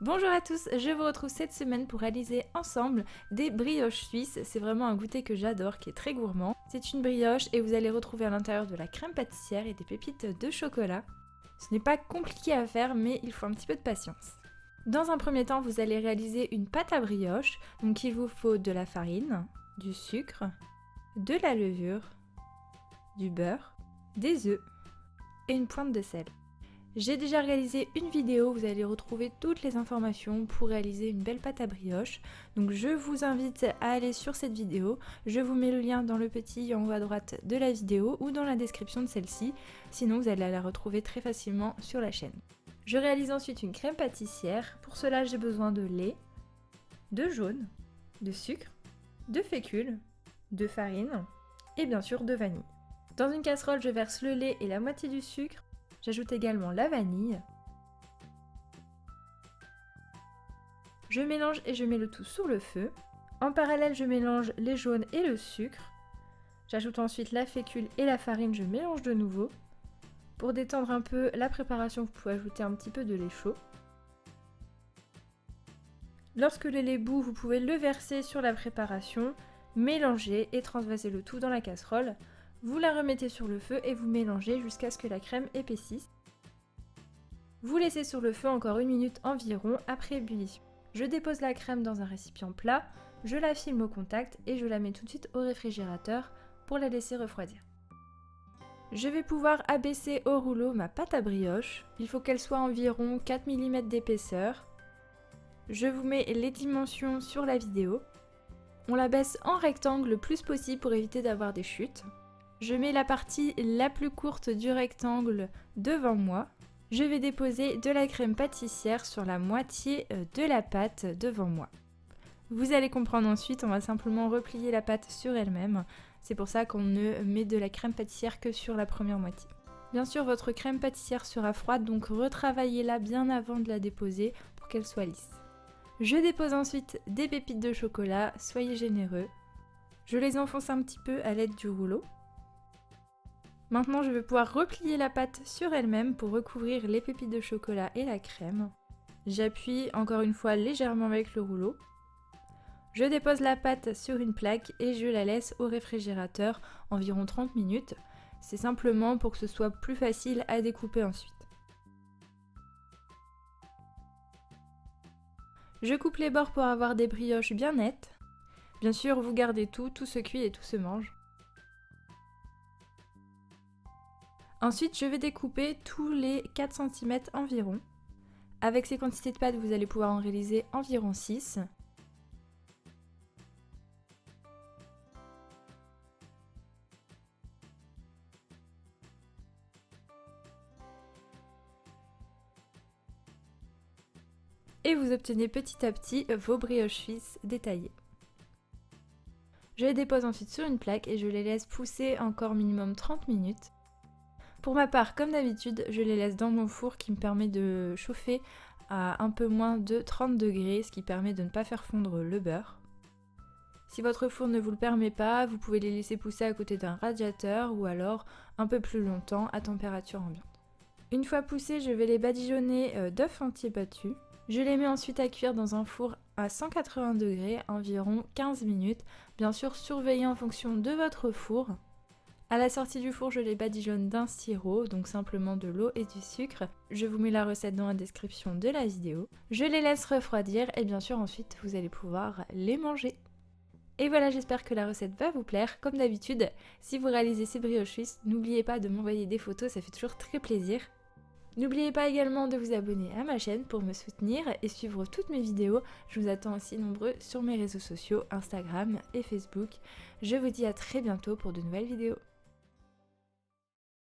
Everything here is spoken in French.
Bonjour à tous, je vous retrouve cette semaine pour réaliser ensemble des brioches suisses. C'est vraiment un goûter que j'adore, qui est très gourmand. C'est une brioche et vous allez retrouver à l'intérieur de la crème pâtissière et des pépites de chocolat. Ce n'est pas compliqué à faire, mais il faut un petit peu de patience. Dans un premier temps, vous allez réaliser une pâte à brioche. Donc il vous faut de la farine, du sucre, de la levure, du beurre, des œufs et une pointe de sel. J'ai déjà réalisé une vidéo, vous allez retrouver toutes les informations pour réaliser une belle pâte à brioche. Donc je vous invite à aller sur cette vidéo. Je vous mets le lien dans le petit en haut à droite de la vidéo ou dans la description de celle-ci. Sinon vous allez la retrouver très facilement sur la chaîne. Je réalise ensuite une crème pâtissière. Pour cela j'ai besoin de lait, de jaune, de sucre, de fécule, de farine et bien sûr de vanille. Dans une casserole je verse le lait et la moitié du sucre. J'ajoute également la vanille. Je mélange et je mets le tout sur le feu. En parallèle, je mélange les jaunes et le sucre. J'ajoute ensuite la fécule et la farine, je mélange de nouveau. Pour détendre un peu la préparation, vous pouvez ajouter un petit peu de lait chaud. Lorsque le lait bout, vous pouvez le verser sur la préparation, mélanger et transvaser le tout dans la casserole. Vous la remettez sur le feu et vous mélangez jusqu'à ce que la crème épaississe. Vous laissez sur le feu encore 1 minute environ après ébullition. Je dépose la crème dans un récipient plat, je la filme au contact et je la mets tout de suite au réfrigérateur pour la laisser refroidir. Je vais pouvoir abaisser au rouleau ma pâte à brioche. Il faut qu'elle soit environ 4 mm d'épaisseur. Je vous mets les dimensions sur la vidéo. On la baisse en rectangle le plus possible pour éviter d'avoir des chutes. Je mets la partie la plus courte du rectangle devant moi. Je vais déposer de la crème pâtissière sur la moitié de la pâte devant moi. Vous allez comprendre ensuite, on va simplement replier la pâte sur elle-même. C'est pour ça qu'on ne met de la crème pâtissière que sur la première moitié. Bien sûr, votre crème pâtissière sera froide, donc retravaillez-la bien avant de la déposer pour qu'elle soit lisse. Je dépose ensuite des pépites de chocolat, soyez généreux. Je les enfonce un petit peu à l'aide du rouleau. Maintenant, je vais pouvoir replier la pâte sur elle-même pour recouvrir les pépites de chocolat et la crème. J'appuie encore une fois légèrement avec le rouleau. Je dépose la pâte sur une plaque et je la laisse au réfrigérateur environ 30 minutes. C'est simplement pour que ce soit plus facile à découper ensuite. Je coupe les bords pour avoir des brioches bien nettes. Bien sûr, vous gardez tout se cuit et tout se mange. Ensuite, je vais découper tous les 4 cm environ. Avec ces quantités de pâte, vous allez pouvoir en réaliser environ 6. Et vous obtenez petit à petit vos brioches suisses détaillées. Je les dépose ensuite sur une plaque et je les laisse pousser encore minimum 30 minutes. Pour ma part, comme d'habitude, je les laisse dans mon four qui me permet de chauffer à un peu moins de 30 degrés, ce qui permet de ne pas faire fondre le beurre. Si votre four ne vous le permet pas, vous pouvez les laisser pousser à côté d'un radiateur ou alors un peu plus longtemps à température ambiante. Une fois poussés, je vais les badigeonner d'œufs entiers battus. Je les mets ensuite à cuire dans un four à 180 degrés, environ 15 minutes. Bien sûr, surveillez en fonction de votre four. À la sortie du four, je les badigeonne d'un sirop, donc simplement de l'eau et du sucre. Je vous mets la recette dans la description de la vidéo. Je les laisse refroidir et bien sûr ensuite vous allez pouvoir les manger. Et voilà, j'espère que la recette va vous plaire. Comme d'habitude, si vous réalisez ces brioches suisses, n'oubliez pas de m'envoyer des photos, ça fait toujours très plaisir. N'oubliez pas également de vous abonner à ma chaîne pour me soutenir et suivre toutes mes vidéos. Je vous attends aussi nombreux sur mes réseaux sociaux, Instagram et Facebook. Je vous dis à très bientôt pour de nouvelles vidéos.